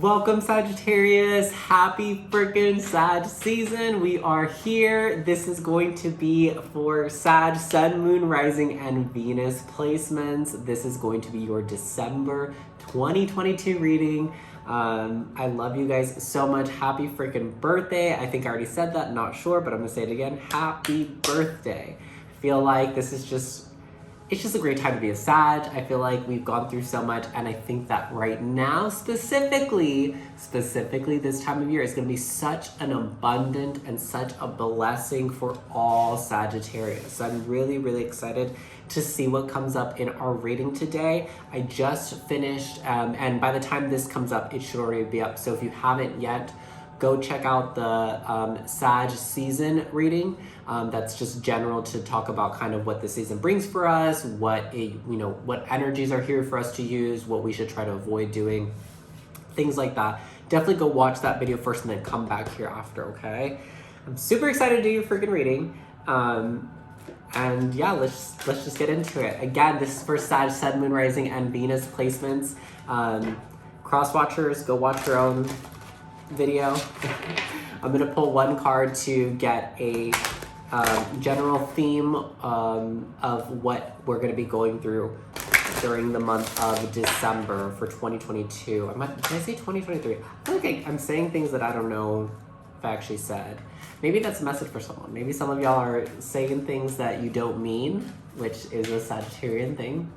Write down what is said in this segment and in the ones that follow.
Welcome Sagittarius, happy freaking Sag season. We are here. This is going to be for Sag, Sun, Moon, Rising, and Venus placements. This is going to be your December 2022 reading. I love you guys so much. Happy freaking birthday. I think I already said that, not sure, but I'm gonna say it again. Happy birthday. I feel like this is it's just a great time to be a Sag. I feel like we've gone through so much, and I think that right now, specifically this time of year is gonna be such an abundant and such a blessing for all Sagittarius. So I'm really, really excited to see what comes up in our reading today. I just finished, and by the time this comes up, it should already be up. So if you haven't yet, go check out the Sag season reading. That's just general to talk about kind of what the season brings for us, what energies are here for us to use, what we should try to avoid doing, things like that. Definitely go watch that video first and then come back here after, okay? I'm super excited to do your freaking reading. And yeah, let's just get into it. Again, this is for Sag, Sun, Moon, Rising, and Venus placements. Cross watchers, go watch your own video. I'm gonna pull one card to get a general theme of what we're gonna be going through during the month of December for 2022. Did I say 2023? I feel like I'm saying things that I don't know if I actually said. Maybe that's a message for someone. Maybe some of y'all are saying things that you don't mean, which is a Sagittarian thing.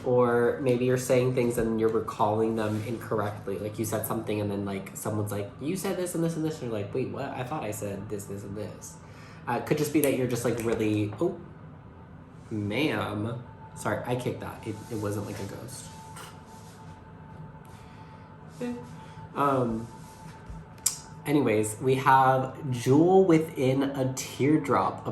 Or maybe you're saying things and you're recalling them incorrectly. Like you said something and then like someone's like, you said this and this and this. And you're like, wait, what? I thought I said this, this, and this. It could just be that you're just like really, oh, ma'am. Sorry, I kicked that. It wasn't like a ghost. Anyways, we have Jewel Within a Teardrop.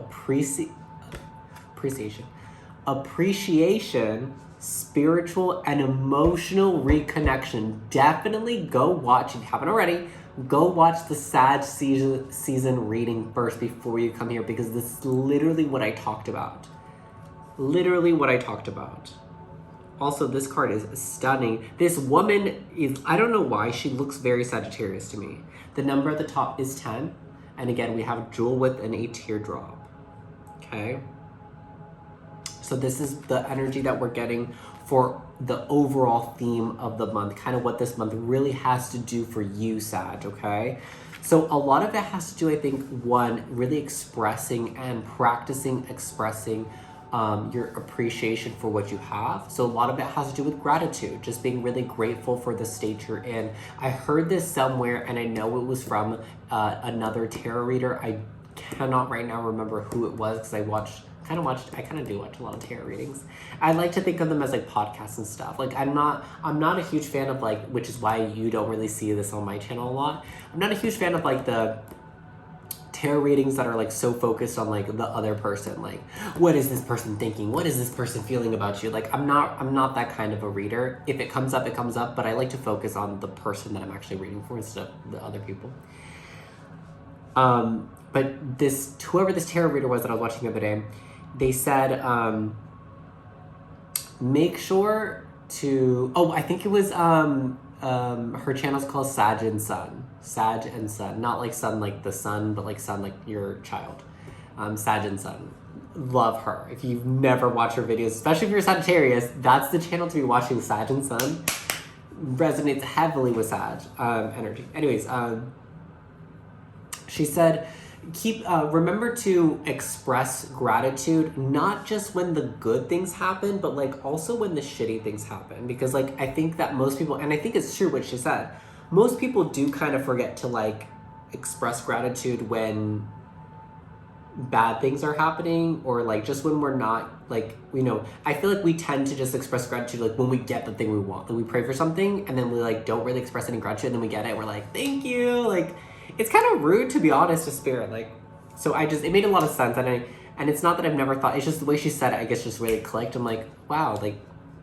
Appreciation, spiritual, and emotional reconnection. Definitely go watch, if you haven't already, go watch the Sag season reading first before you come here, because this is literally what I talked about. Literally what I talked about. Also, this card is stunning. This woman is, I don't know why, she looks very Sagittarius to me. The number at the top is 10. And again, we have Jewel Within a Teardrop. Okay? So this is the energy that we're getting for the overall theme of the month, kind of what this month really has to do for you, Sag, okay? So a lot of it has to do, I think, one, really expressing and practicing expressing your appreciation for what you have. So a lot of it has to do with gratitude, just being really grateful for the state you're in. I heard this somewhere, and I know it was from another tarot reader. I cannot right now remember who it was, because I kind of do watch a lot of tarot readings. I like to think of them as like podcasts and stuff. Like I'm not a huge fan of like, which is why you don't really see this on my channel a lot. I'm not a huge fan of like the tarot readings that are like so focused on like the other person. Like, what is this person thinking? What is this person feeling about you? Like I'm not that kind of a reader. If it comes up, it comes up, but I like to focus on the person that I'm actually reading for instead of the other people. But whoever this tarot reader was that I was watching the other day, they said, make sure to, I think it was, her channel's called Sag and Sun. Sag and Sun. Not like sun like the sun, but like sun like your child. Sag and Sun. Love her. If you've never watched her videos, especially if you're Sagittarius, that's the channel to be watching. Sag and Sun resonates heavily with Sag energy. Anyways, she said, remember to express gratitude, not just when the good things happen, but like also when the shitty things happen. Because like, I think that most people, and I think it's true what she said, most people do kind of forget to like express gratitude when bad things are happening, or like just when we're not like, I feel like we tend to just express gratitude like when we get the thing we want. Like we pray for something and then we like don't really express any gratitude, and then we get it, we're like, thank you. Like, it's kind of rude, to be honest, to spirit. Like, so it made a lot of sense. And it's not that I've never thought, it's just the way she said it, I guess, just really clicked. I'm like, wow, like,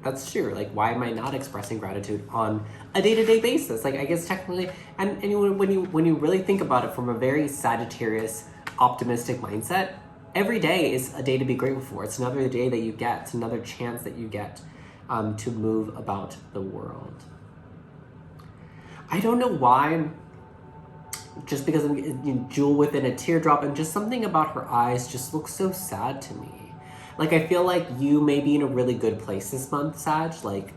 that's true. Like, why am I not expressing gratitude on a day-to-day basis? Like, I guess technically, and when you really think about it from a very Sagittarius, optimistic mindset, every day is a day to be grateful for. It's another day that you get. It's another chance that you get to move about the world. I don't know why, just because I'm jewel within a teardrop, and just something about her eyes just looks so sad to me. Like, I feel like you may be in a really good place this month, Sag. Like,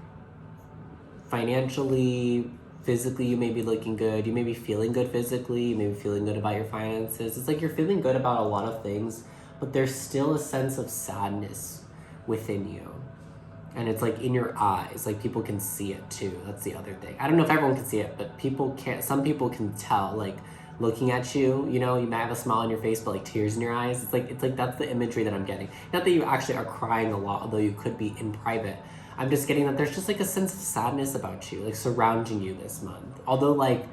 financially, physically, you may be looking good. You may be feeling good physically. You may be feeling good about your finances. It's like you're feeling good about a lot of things, but there's still a sense of sadness within you. And it's like in your eyes, like people can see it too. That's the other thing. I don't know if everyone can see it, but people can't. Some people can tell, like looking at you, you know, you might have a smile on your face, but like tears in your eyes. It's like that's the imagery that I'm getting. Not that you actually are crying a lot, although you could be in private. I'm just getting that there's just like a sense of sadness about you, like surrounding you this month. Although, like,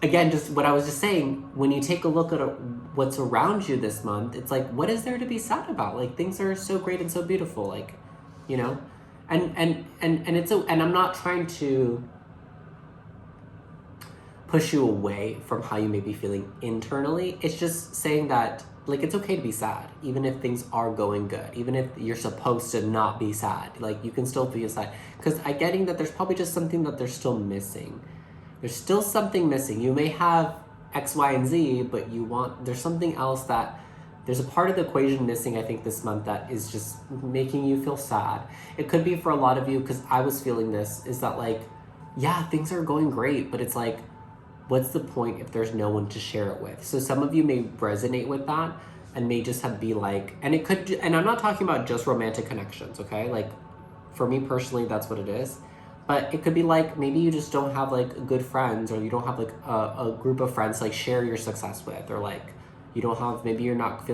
again, just what I was just saying, when you take a look at what's around you this month, it's like, what is there to be sad about? Like, things are so great and so beautiful, like, you know, and it's and I'm not trying to push you away from how you may be feeling internally. It's just saying that, like, it's okay to be sad, even if things are going good, even if you're supposed to not be sad. Like, you can still feel sad, because I'm getting that there's probably just something that they're still missing. There's still something missing. You may have X, Y, and Z, but there's something else that. There's a part of the equation missing, I think, this month that is just making you feel sad. It could be for a lot of you, because I was feeling this, is that, like, yeah, things are going great, but it's like, what's the point if there's no one to share it with? So some of you may resonate with that and may just be like, and it could, and I'm not talking about just romantic connections, okay? Like, for me personally, that's what it is. But it could be like, maybe you just don't have like good friends, or you don't have like a group of friends to like share your success with, or like, you don't have, maybe you're not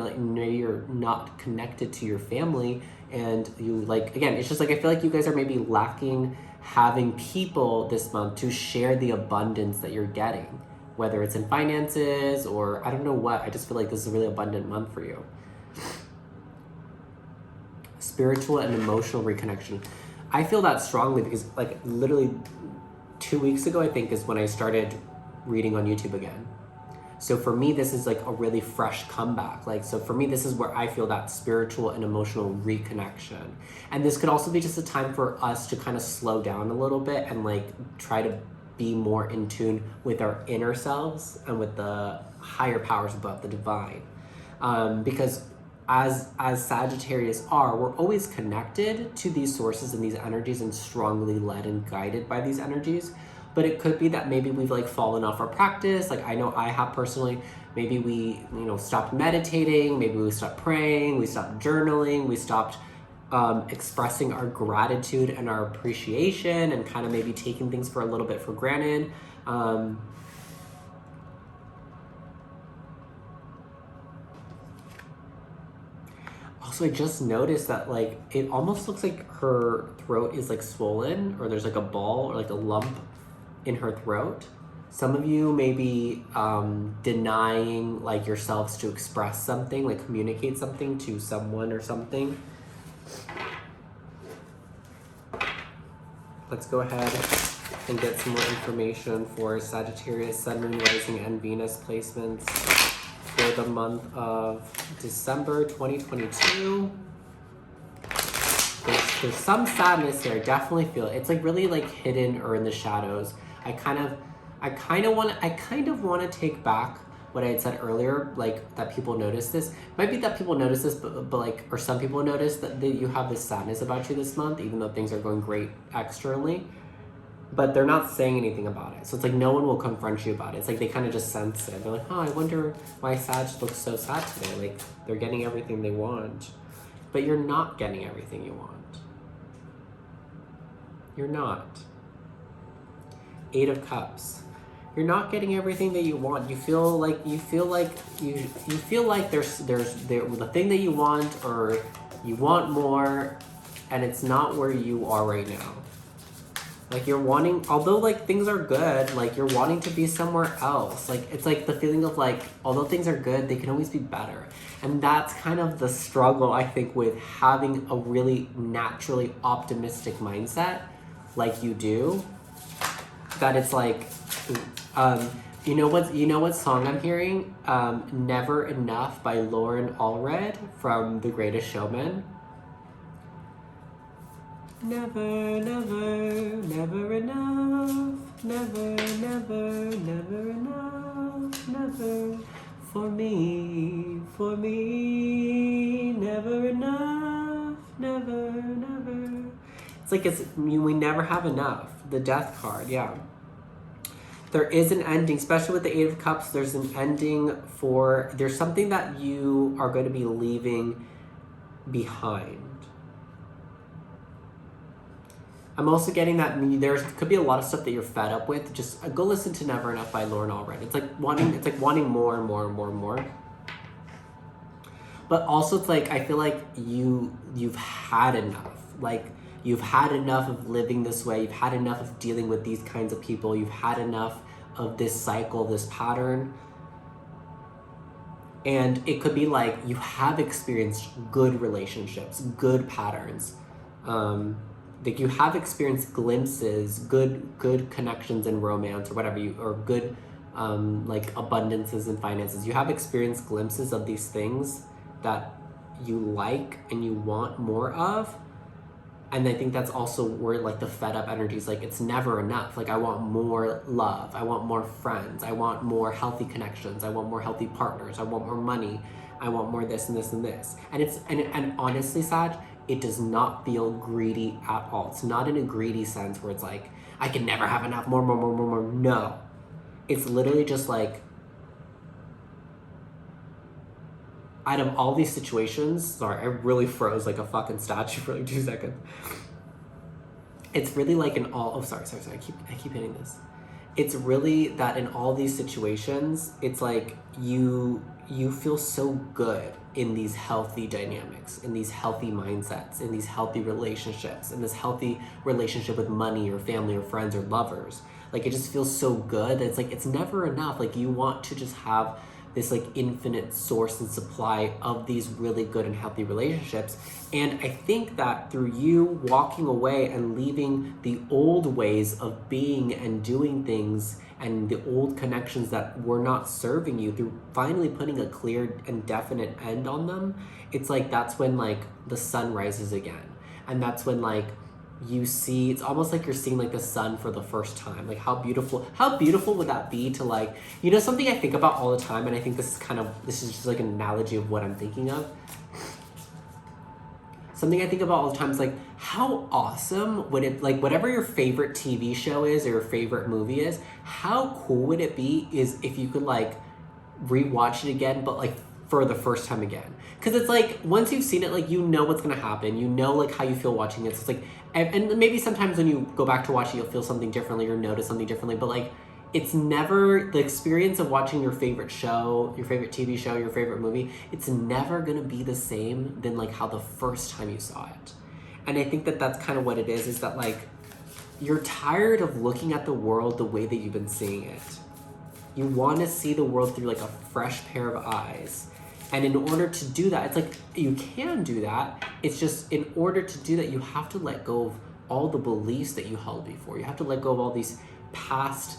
connected to your family, and you like, again, it's just like, I feel like you guys are maybe lacking having people this month to share the abundance that you're getting, whether it's in finances or I don't know what. I just feel like this is a really abundant month for you. Spiritual and emotional reconnection. I feel that strongly because, like, literally 2 weeks ago, I think, is when I started reading on YouTube again. So for me, this is like a really fresh comeback. Like, so for me, this is where I feel that spiritual and emotional reconnection. And this could also be just a time for us to kind of slow down a little bit and like try to be more in tune with our inner selves and with the higher powers above, the divine. Because as Sagittarius are, we're always connected to these sources and these energies and strongly led and guided by these energies. But it could be that maybe we've like fallen off our practice. Like, I know I have personally, maybe we, stopped meditating, maybe we stopped praying, we stopped journaling, we stopped expressing our gratitude and our appreciation, and kind of maybe taking things for a little bit for granted. Also, I just noticed that, like, it almost looks like her throat is like swollen, or there's like a ball or like a lump in her throat. Some of you may be denying like yourselves to express something, like communicate something to someone or something. Let's go ahead and get some more information for Sagittarius, Sun, Moon, Rising, and Venus placements for the month of December 2022. There's some sadness here. I definitely feel it. It's like really like hidden or in the shadows. I kind of want to take back what I had said earlier, like that people notice this. It might be that people notice this, but like, or some people notice that you have this sadness about you this month, even though things are going great externally, but they're not saying anything about it. So it's like no one will confront you about it. It's like they kind of just sense it. They're like, oh, I wonder why Sag looks so sad today. Like, they're getting everything they want, but you're not getting everything you want. You're not. 8 of Cups. You're not getting everything that you want. You feel like there's the thing that you want, or you want more, and it's not where you are right now. Like, you're wanting, although like things are good, like you're wanting to be somewhere else. Like, it's like the feeling of like, although things are good, they can always be better. And that's kind of the struggle, I think, with having a really naturally optimistic mindset like you do. That it's like, you know what song I'm hearing? Never Enough by Lauren Allred from The Greatest Showman. Never, never, never enough. never, never, never enough, never. For me, never enough, never, never. It's like we never have enough. The Death card, yeah. There is an ending, especially with the Eight of Cups, there's an ending there's something that you are going to be leaving behind. I'm also getting that there could be a lot of stuff that you're fed up with. Just go listen to Never Enough by Lauren Albright. It's like wanting more and more and more and more. But also it's like, I feel like you've had enough. Like, you've had enough of living this way. You've had enough of dealing with these kinds of people. You've had enough of this cycle, this pattern. And it could be like you have experienced good relationships, good patterns. Like you have experienced glimpses, good connections in romance or whatever, or good like abundances in finances. You have experienced glimpses of these things that you like and you want more of. And I think that's also where like the fed up energy is like, it's never enough. Like, I want more love. I want more friends. I want more healthy connections. I want more healthy partners. I want more money. I want more this and this and this. And honestly, Sag, it does not feel greedy at all. It's not in a greedy sense where it's like, I can never have enough, more. No. It's literally just like, out of all these situations, sorry, I really froze like a fucking statue for like 2 seconds. It's really like sorry, I keep hitting this. It's really that in all these situations, it's like you feel so good in these healthy dynamics, in these healthy mindsets, in these healthy relationships, in this healthy relationship with money or family or friends or lovers. Like, it just feels so good that it's like, it's never enough. Like, you want to just have this like infinite source and supply of these really good and healthy relationships. And I think that through you walking away and leaving the old ways of being and doing things and the old connections that were not serving you, through finally putting a clear and definite end on them, it's like that's when like the sun rises again. And that's when like you see, it's almost like you're seeing like the sun for the first time. Like, how beautiful would that be to like, you know, something I think about all the time, and I think this is just like an analogy of what I'm thinking of. Something I think about all the time is like, how awesome would it, like, whatever your favorite TV show is or your favorite movie is, how cool would it be is if you could like rewatch it again, but like for the first time again. Because it's like, once you've seen it, like, you know what's gonna happen, you know like how you feel watching it. So it's like, and maybe sometimes when you go back to watch it, you'll feel something differently or notice something differently, but like, it's never, the experience of watching your favorite show, your favorite TV show, your favorite movie, it's never gonna be the same than like how the first time you saw it. And I think that that's kind of what it is that like, you're tired of looking at the world the way that you've been seeing it. You wanna see the world through like a fresh pair of eyes. And in order to do that, it's like, you can do that. It's just, in order to do that, you have to let go of all the beliefs that you held before. You have to let go of all these past,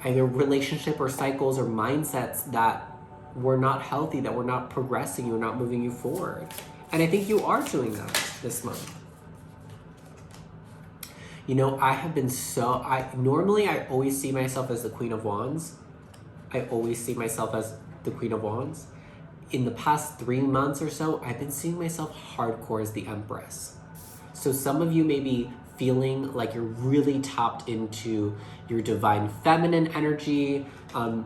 either relationship or cycles or mindsets that were not healthy, that were not progressing you, were not moving you forward. And I think you are doing that this month. You know, normally I always see myself as the Queen of Wands. I always see myself as the Queen of Wands. In the past 3 months or so, I've been seeing myself hardcore as the Empress. So some of you may be feeling like you're really tapped into your divine feminine energy. On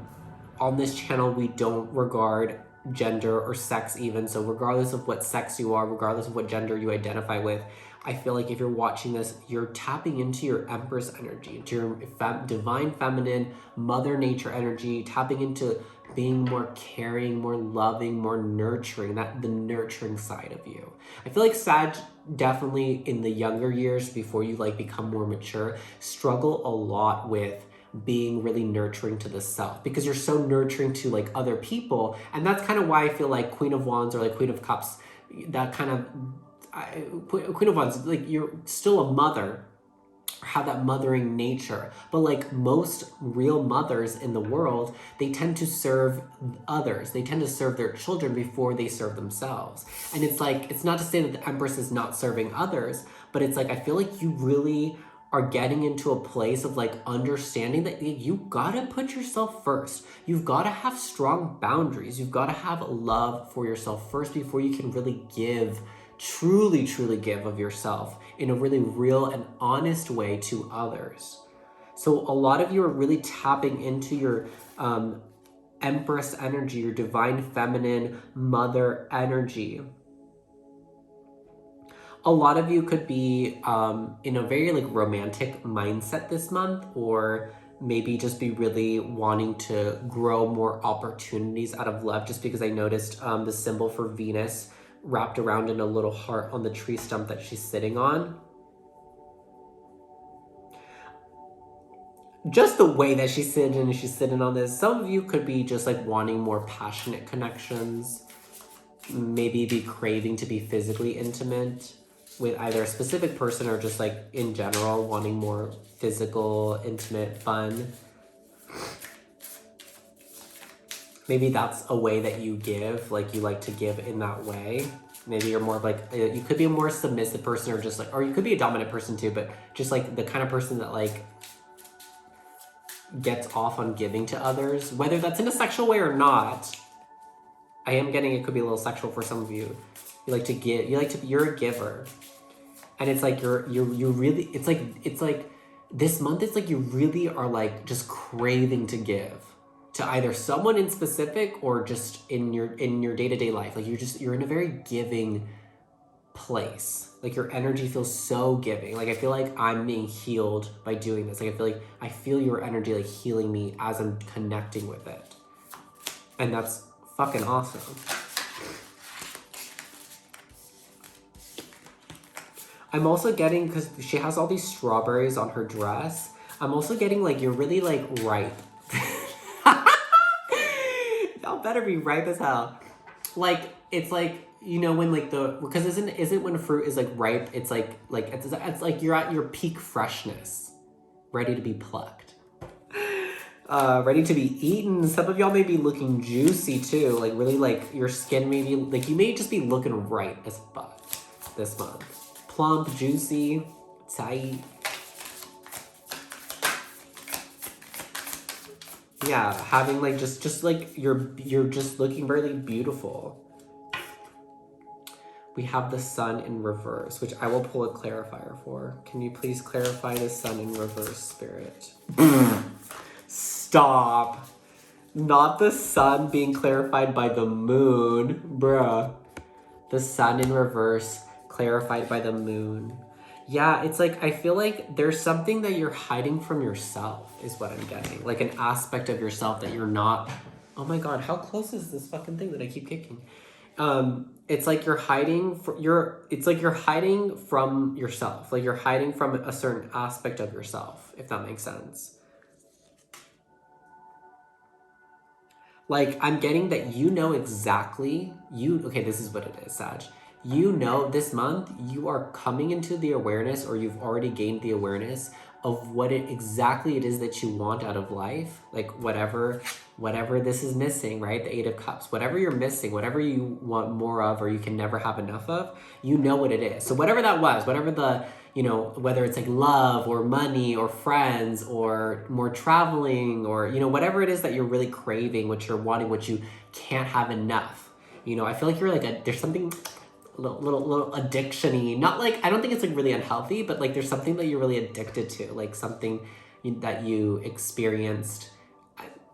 this channel, we don't regard gender or sex even. So regardless of what sex you are, regardless of what gender you identify with, I feel like if you're watching this, you're tapping into your Empress energy, into your divine feminine, Mother Nature energy, tapping into being more caring, more loving, more nurturing, the nurturing side of you. I feel like Sag definitely in the younger years before you like become more mature, struggle a lot with being really nurturing to the self, because you're so nurturing to like other people. And that's kind of why I feel like Queen of Wands or like Queen of Cups, that kind of, Queen of Wands, like, you're still a mother, have that mothering nature, but like most real mothers in the world, they tend to serve others. They tend to serve their children before they serve themselves. And it's like, it's not to say that the Empress is not serving others, but it's like, I feel like you really are getting into a place of like understanding that you gotta put yourself first. You've gotta have strong boundaries. You've gotta have love for yourself first before you can really give, truly give of yourself in a really real and honest way to others. So a lot of you are really tapping into your Empress energy, your divine feminine mother energy. A lot of you could be in a very like romantic mindset this month, or maybe just be really wanting to grow more opportunities out of love, just because I noticed the symbol for Venus wrapped around in a little heart on the tree stump that she's sitting on. Just the way that she's sitting on this, some of you could be just like wanting more passionate connections, maybe be craving to be physically intimate with either a specific person or just like in general wanting more physical, intimate fun. Maybe that's a way that you give, like you like to give in that way. Maybe you're more of like, you could be a more submissive person, or just like, or you could be a dominant person too, but just like the kind of person that like gets off on giving to others, whether that's in a sexual way or not. I am getting it could be a little sexual for some of you. You like to give, you're a giver. And it's like you really, it's like this month, it's like you really are like just craving to give to either someone in specific or just in your day-to-day life. Like you're in a very giving place. Like your energy feels so giving. Like I feel like I'm being healed by doing this. Like I feel your energy like healing me as I'm connecting with it. And that's fucking awesome. I'm also getting, because she has all these strawberries on her dress, I'm also getting like you're really like ripe. Y'all better be ripe as hell. Like it's like, you know, when like because isn't when fruit is like ripe, it's like it's like you're at your peak freshness, ready to be plucked, ready to be eaten. Some of y'all may be looking juicy too, like really like your skin may be like, you may just be looking right as fuck this month. Plump, juicy, tight. Yeah, having like just like you're just looking really beautiful. We have the sun in reverse, which I will pull a clarifier for. Can you please clarify the sun in reverse, Spirit? Stop. Not the sun being clarified by the moon, bruh. The sun in reverse clarified by the moon. Yeah, it's like, I feel like there's something that you're hiding from yourself is what I'm getting. Like an aspect of yourself that you're not, oh my God, how close is this fucking thing that I keep kicking? It's like you're hiding, it's like you're hiding from yourself. Like you're hiding from a certain aspect of yourself, if that makes sense. Like I'm getting that you know exactly, okay, this is what it is, Sag. You know this month you are coming into the awareness, or you've already gained the awareness of what exactly it is that you want out of life. Like whatever this is missing, right? The 8 of Cups, whatever you're missing, whatever you want more of, or you can never have enough of, you know what it is. So whatever that was, whatever the, you know, whether it's like love or money or friends or more traveling, or, you know, whatever it is that you're really craving, what you're wanting, what you can't have enough. You know, I feel like you're like there's something little addiction-y, not like, I don't think it's like really unhealthy, but like there's something that you're really addicted to, like something that you experienced,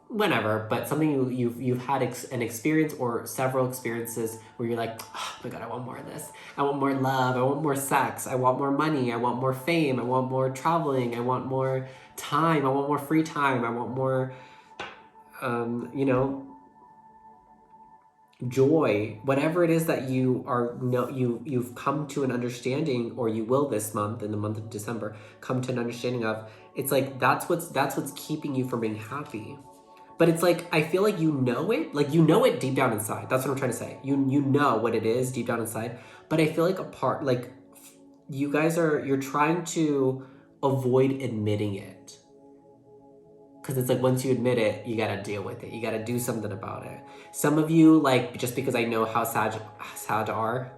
whenever, but something you've had an experience or several experiences where you're like, oh my God, I want more of this. I want more love. I want more sex. I want more money. I want more fame. I want more traveling. I want more time. I want more free time. I want more, you know, joy, whatever it is that you've come to an understanding, or you will this month, in the month of December, come to an understanding of. It's like that's what's keeping you from being happy. But it's like, I feel like you know it deep down inside. That's what I'm trying to say. You know what it is deep down inside. But I feel like you guys you're trying to avoid admitting it. Because it's like, once you admit it, you gotta deal with it. You gotta do something about it. Some of you, like, just because I know how Sag are,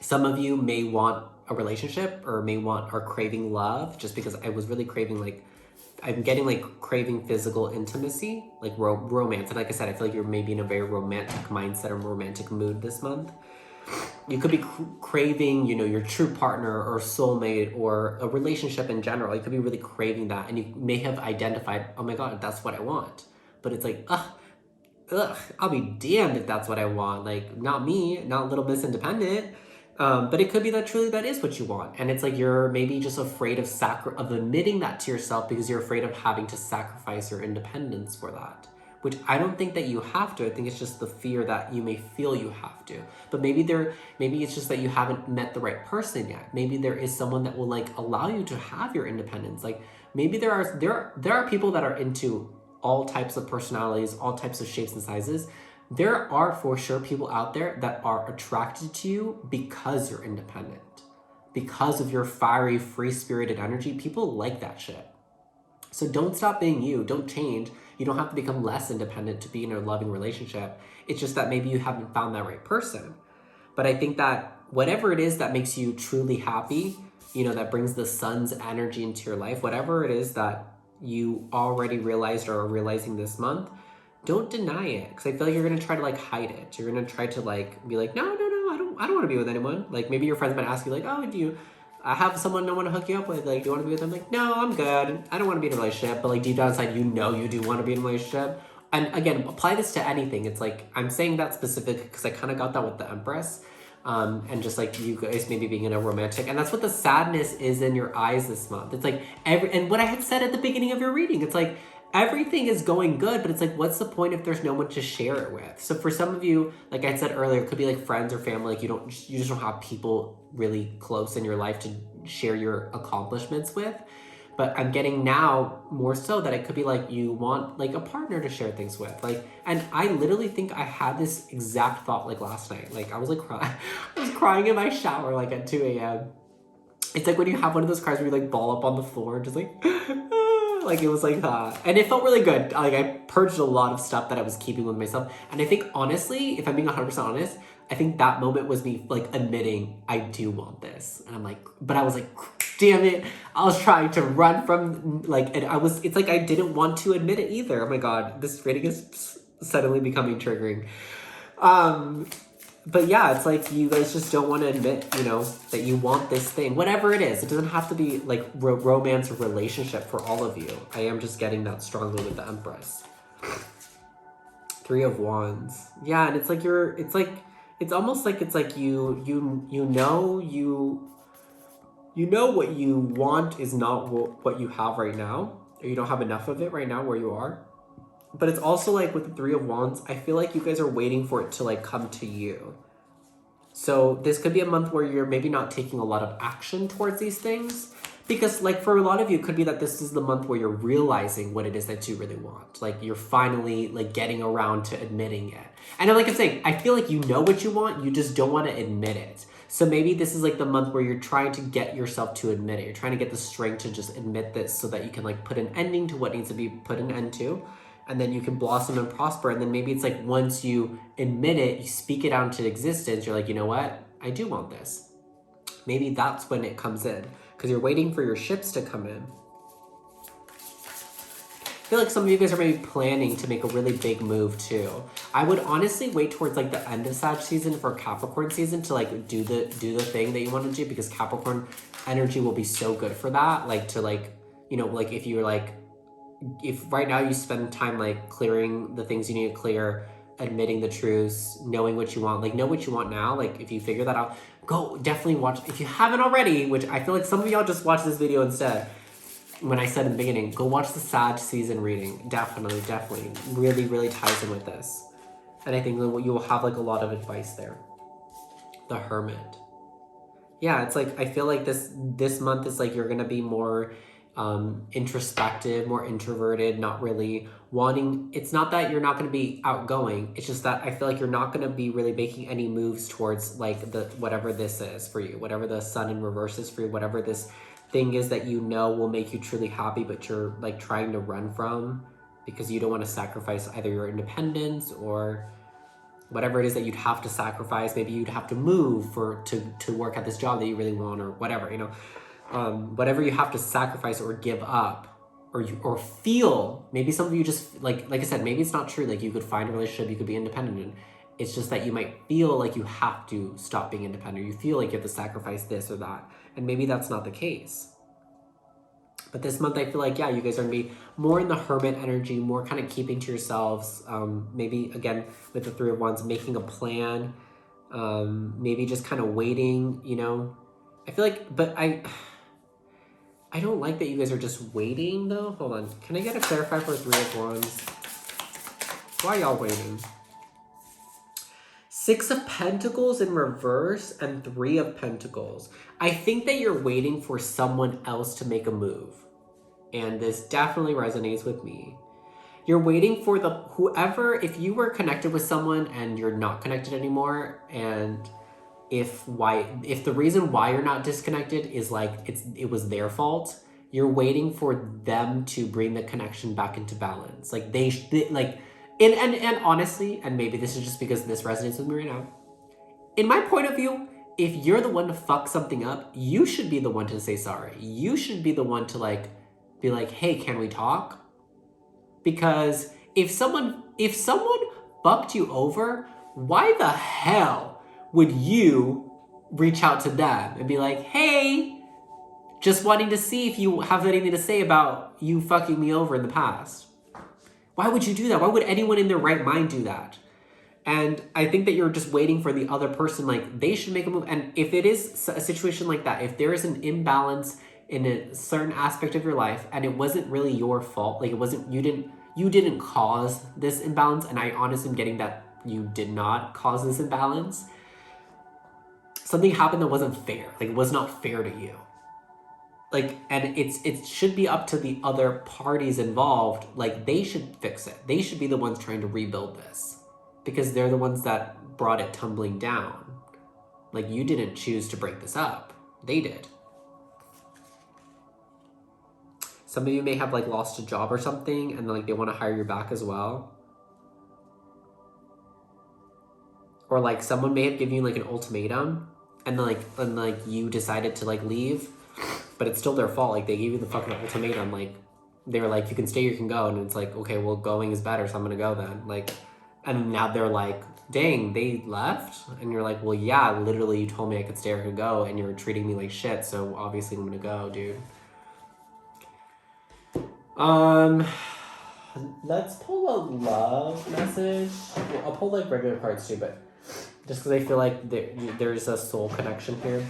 some of you may want a relationship or may want or craving love, just because I was really craving like, I'm getting like craving physical intimacy, like romance. And like I said, I feel like you're maybe in a very romantic mindset or romantic mood this month. You could be craving, you know, your true partner or soulmate or a relationship in general. You could be really craving that, and you may have identified, oh my God, that's what I want. But it's like, I'll be damned if that's what I want. Like, not me, not Little Miss Independent. But it could be that truly that is what you want. And it's like you're maybe just afraid of admitting that to yourself because you're afraid of having to sacrifice your independence for that. Which I don't think that you have to. I think it's just the fear that you may feel you have to. But maybe it's just that you haven't met the right person yet. Maybe there is someone that will like allow you to have your independence. Like maybe there are people that are into all types of personalities, all types of shapes and sizes. There are for sure people out there that are attracted to you because you're independent. Because of your fiery, free-spirited energy. People like that shit. So don't stop being you. Don't change. You don't have to become less independent to be in a loving relationship. It's just that maybe you haven't found that right person. But I think that whatever it is that makes you truly happy, you know, that brings the sun's energy into your life, whatever it is that you already realized or are realizing this month, don't deny it. Because I feel like you're going to try to like hide it. You're going to try to like be like, no, I don't want to be with anyone. Like maybe your friends might ask you like, oh, I have someone I want to hook you up with. Like, do you want to be with them? Like, no, I'm good. I don't want to be in a relationship. But like deep down inside, you know you do want to be in a relationship. And again, apply this to anything. It's like, I'm saying that specific because I kind of got that with the Empress. And just like you guys maybe being in a romantic. And that's what the sadness is in your eyes this month. It's like and what I had said at the beginning of your reading, it's like, everything is going good, but it's like, what's the point if there's no one to share it with? So for some of you, like I said earlier, it could be like friends or family. Like you just don't have people really close in your life to share your accomplishments with. But I'm getting now more so that it could be like you want like a partner to share things with. Like, and I literally think I had this exact thought like last night. Like I was like crying. I was crying in my shower like at 2 a.m. It's like when you have one of those cries where you like ball up on the floor and just like like it was like and it felt really good. Like I purged a lot of stuff that I was keeping with myself. And I think honestly, if I'm being 100% honest, I think that moment was me like admitting I do want this. And I'm like, but I was like, damn it. I was trying to run from like, and it's like I didn't want to admit it either. Oh my God, this reading is suddenly becoming triggering. But yeah, it's like you guys just don't want to admit, you know, that you want this thing, whatever it is. It doesn't have to be like romance or relationship for all of you. I am just getting that strongly with the Empress. 3 of Wands. Yeah, and it's like it's almost like it's like you know what you want is not what you have right now, or you don't have enough of it right now where you are. But it's also like with the 3 of Wands, I feel like you guys are waiting for it to like come to you. So this could be a month where you're maybe not taking a lot of action towards these things. Because like for a lot of you, it could be that this is the month where you're realizing what it is that you really want. Like you're finally like getting around to admitting it. And like I'm saying, I feel like you know what you want, you just don't want to admit it. So maybe this is like the month where you're trying to get yourself to admit it. You're trying to get the strength to just admit this so that you can like put an ending to what needs to be put an end to. And then you can blossom and prosper. And then maybe it's like once you admit it, you speak it out into existence, you're like, you know what? I do want this. Maybe that's when it comes in because you're waiting for your ships to come in. I feel like some of you guys are maybe planning to make a really big move too. I would honestly wait towards like the end of Sag season for Capricorn season to like do the thing that you want to do, because Capricorn energy will be so good for that. Like to like, you know, like if you're like, if right now you spend time like clearing the things you need to clear, admitting the truths, knowing what you want, like know what you want now. Like if you figure that out, go definitely watch, if you haven't already, which I feel like some of y'all just watch this video instead. When I said in the beginning, go watch the Sag season reading. Definitely really ties in with this. And I think you will have like a lot of advice there. The Hermit. Yeah, it's like I feel like this month is like you're gonna be more introspective, more introverted, not really wanting, it's not that you're not going to be outgoing, it's just that I feel like you're not going to be really making any moves towards like the whatever this is for you, whatever the sun in reverse is for you, whatever this thing is that you know will make you truly happy, but you're like trying to run from because you don't want to sacrifice either your independence or whatever it is that you'd have to sacrifice. Maybe you'd have to move to work at this job that you really want, or whatever, you know. Whatever you have to sacrifice or give up, or feel. Maybe some of you just, like I said, maybe it's not true. Like, you could find a relationship, you could be independent, and it's just that you might feel like you have to stop being independent. You feel like you have to sacrifice this or that, and maybe that's not the case. But this month, I feel like, yeah, you guys are gonna be more in the hermit energy, more kind of keeping to yourselves. Maybe, again, with the Three of Wands, making a plan. Maybe just kind of waiting, you know. I feel like, but I don't like that you guys are just waiting, though. Hold on. Can I get a clarifier for Three of Wands? Why are y'all waiting? Six of Pentacles in reverse and Three of Pentacles. I think that you're waiting for someone else to make a move. And this definitely resonates with me. You're waiting for whoever, if you were connected with someone and you're not connected anymore, and if the reason why you're not disconnected is like it was their fault, you're waiting for them to bring the connection back into balance. Like and honestly, and maybe this is just because this resonates with me right now, in my point of view, if you're the one to fuck something up, you should be the one to say sorry. You should be the one to be like, hey, can we talk? Because if someone fucked you over, why the hell would you reach out to them and be like, hey, just wanting to see if you have anything to say about you fucking me over in the past? Why would you do that? Why would anyone in their right mind do that? And I think that you're just waiting for the other person, like, they should make a move. And if it is a situation like that, if there is an imbalance in a certain aspect of your life and it wasn't really your fault, like, it wasn't, you didn't cause this imbalance, and I honestly am getting that you did not cause this imbalance. Something happened that wasn't fair. Like, it was not fair to you. Like, and it should be up to the other parties involved. Like, they should fix it. They should be the ones trying to rebuild this, because they're the ones that brought it tumbling down. Like, you didn't choose to break this up. They did. Some of you may have, like, lost a job or something, and, like, they want to hire you back as well. Or, like, someone may have given you, like, an ultimatum, and then, you decided to, like, leave, but it's still their fault. Like, they gave you the fucking ultimatum. Like, they were like, you can stay, you can go. And it's like, okay, well, going is better, so I'm gonna go then. Like, and now they're like, dang, they left? And you're like, well, yeah, literally, you told me I could stay or could go, and you were treating me like shit, so obviously I'm gonna go, dude. Let's pull a love message. Well, I'll pull, like, regular cards too, but just because I feel like there's a soul connection here,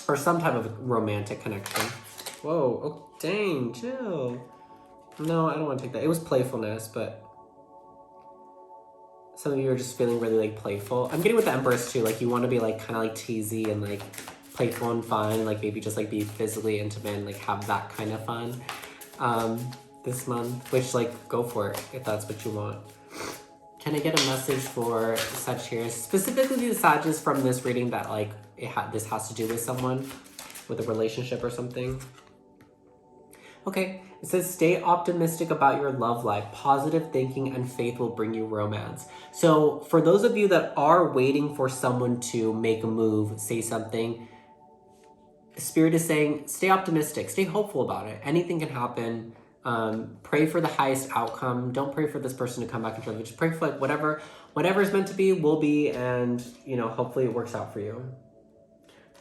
or some type of romantic connection. Whoa, oh, dang, chill. No, I don't want to take that. It was playfulness, but some of you are just feeling really, like, playful. I'm getting with the Empress too. Like, you want to be, like, kind of, like, teasy and, like, playful and fun. Like, maybe just, like, be physically intimate and, like, have that kind of fun this month. Which, like, go for it if that's what you want. Can I get a message for Sagittarius, specifically the Sagittarius from this reading that, like, this has to do with someone, with a relationship or something? Okay, it says, stay optimistic about your love life. Positive thinking and faith will bring you romance. So for those of you that are waiting for someone to make a move, say something, Spirit is saying, stay optimistic, stay hopeful about it. Anything can happen. Pray for the highest outcome. Don't pray for this person to come back into your life. Just pray for, like, whatever is meant to be will be, and, you know, hopefully it works out for you.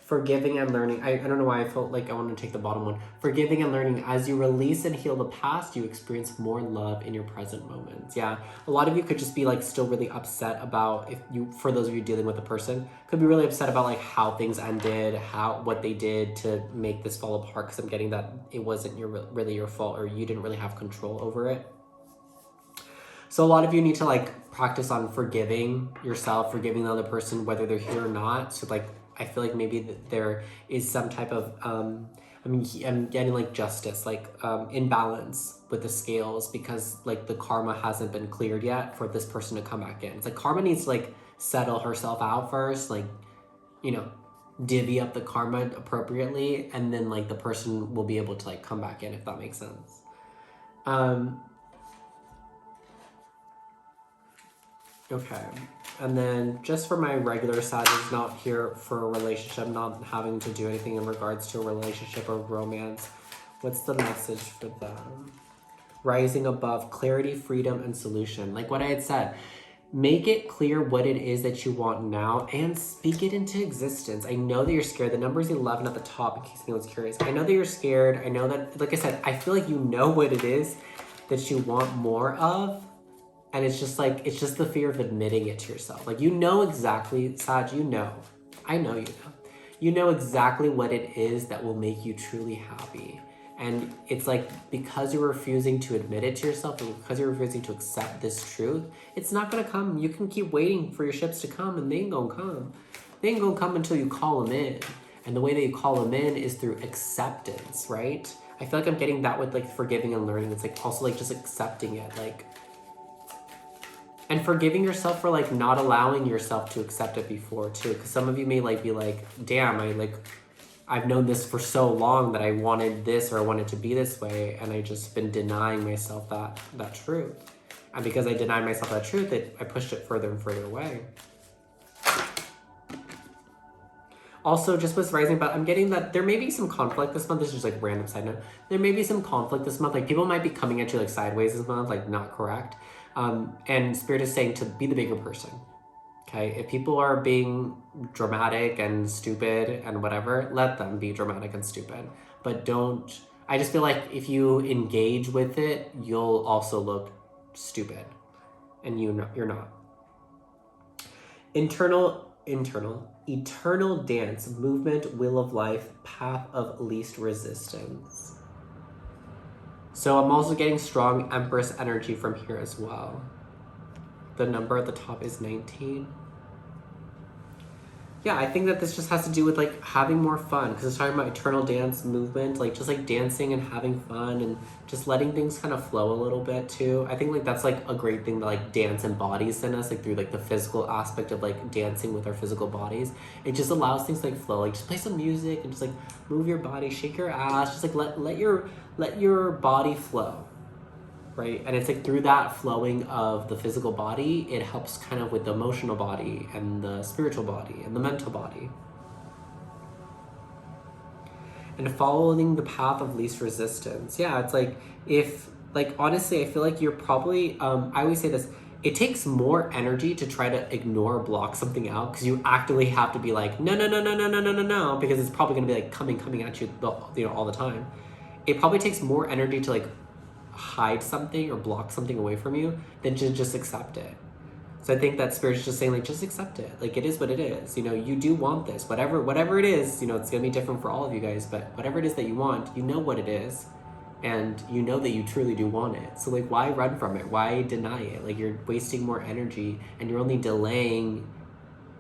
Forgiving and learning. I don't know why I felt like I want to take the bottom one. Forgiving and learning. As you release and heal the past, you experience more love in your present moments. Yeah, a lot of you could just be, like, still really upset about, for those of you dealing with a person, could be really upset about, like, how things ended, what they did to make this fall apart, because I'm getting that it wasn't really your fault, or you didn't really have control over it. So a lot of you need to, like, practice on forgiving yourself, forgiving the other person, whether they're here or not. So, like, I feel like maybe there is some type of, I'm getting, like, justice, like, imbalance with the scales, because, like, the karma hasn't been cleared yet for this person to come back in. It's like karma needs to, like, settle herself out first, like, you know, divvy up the karma appropriately, and then, like, the person will be able to, like, come back in, if that makes sense. Okay. And then just for my regular Sag is not here for a relationship, not having to do anything in regards to a relationship or romance. What's the message for them? Rising above, clarity, freedom, and solution. Like what I had said, make it clear what it is that you want now and speak it into existence. I know that you're scared. The number is 11 at the top in case anyone's curious. I know that you're scared. I know that, like I said, I feel like you know what it is that you want more of. And it's just like, it's just the fear of admitting it to yourself. Like, you know exactly, Sag, you know. I know you know. You know exactly what it is that will make you truly happy. And it's like, because you're refusing to admit it to yourself and because you're refusing to accept this truth, it's not gonna come. You can keep waiting for your ships to come and they ain't gonna come. They ain't gonna come until you call them in. And the way that you call them in is through acceptance, right? I feel like I'm getting that with like forgiving and learning. It's like also like just accepting it, like, and forgiving yourself for like not allowing yourself to accept it before too. Because some of you may like be like, damn, I've known this for so long that I wanted this or I wanted to be this way, and I just been denying myself that truth. And because I denied myself that truth, I pushed it further and further away. Also, just with rising, but I'm getting that there may be some conflict this month. This is just like random side note. There may be some conflict this month. Like people might be coming at you like sideways this month, like not correct. And Spirit is saying to be the bigger person. Okay, if people are being dramatic and stupid and whatever, let them be dramatic and stupid. But don't, I just feel like if you engage with it, you'll also look stupid. And you're not. Eternal dance, movement, will of life, path of least resistance. So I'm also getting strong Empress energy from here as well. The number at the top is 19. Yeah, I think that this just has to do with like having more fun, because it's talking about eternal dance movement, like just like dancing and having fun and just letting things kind of flow a little bit too. I think like that's like a great thing that like dance embodies in us, like through like the physical aspect of like dancing with our physical bodies. It just allows things to like flow, like just play some music and just like move your body, shake your ass, just like let your body flow. Right? And it's like through that flowing of the physical body, it helps kind of with the emotional body and the spiritual body and the mental body. And following the path of least resistance. Yeah, it's like if, like, honestly, I feel like you're probably, I always say this, it takes more energy to try to ignore or block something out, because you actively have to be like, no, because it's probably going to be like coming at you, all the time. It probably takes more energy to like hide something or block something away from you than to just accept it. So I think that Spirit's just saying like, just accept it. Like it is what it is. You do want this, whatever it is, it's gonna be different for all of you guys, but whatever it is that you want, you know what it is. And you know that you truly do want it. So like, why run from it? Why deny it? Like you're wasting more energy and you're only delaying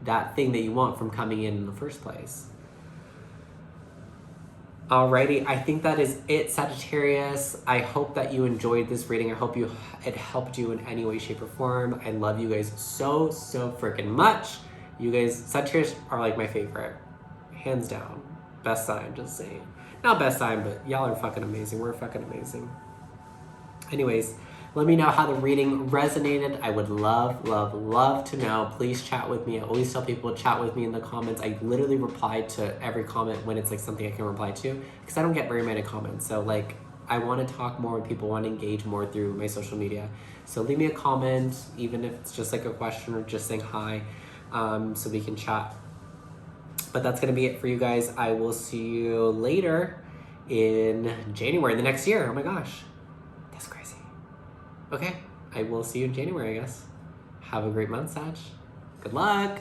that thing that you want from coming in the first place. Alrighty, I think that is it, Sagittarius. I hope that you enjoyed this reading. I hope it helped you in any way, shape, or form. I love you guys so freaking much. You guys, Sagittarius are like my favorite. Hands down. Best sign, just saying. Not best sign, but y'all are fucking amazing. We're fucking amazing. Anyways, let me know how the reading resonated. I would love to know. Please chat with me. I always tell people to chat with me in the comments. I literally reply to every comment when it's like something I can reply to, because I don't get very many comments. So like, I want to talk more when people want to engage more through my social media. So leave me a comment, even if it's just like a question or just saying hi, so we can chat. But that's going to be it for you guys. I will see you later in January, the next year. Oh my gosh. That's crazy. Okay, I will see you in January, I guess. Have a great month, Sag. Good luck.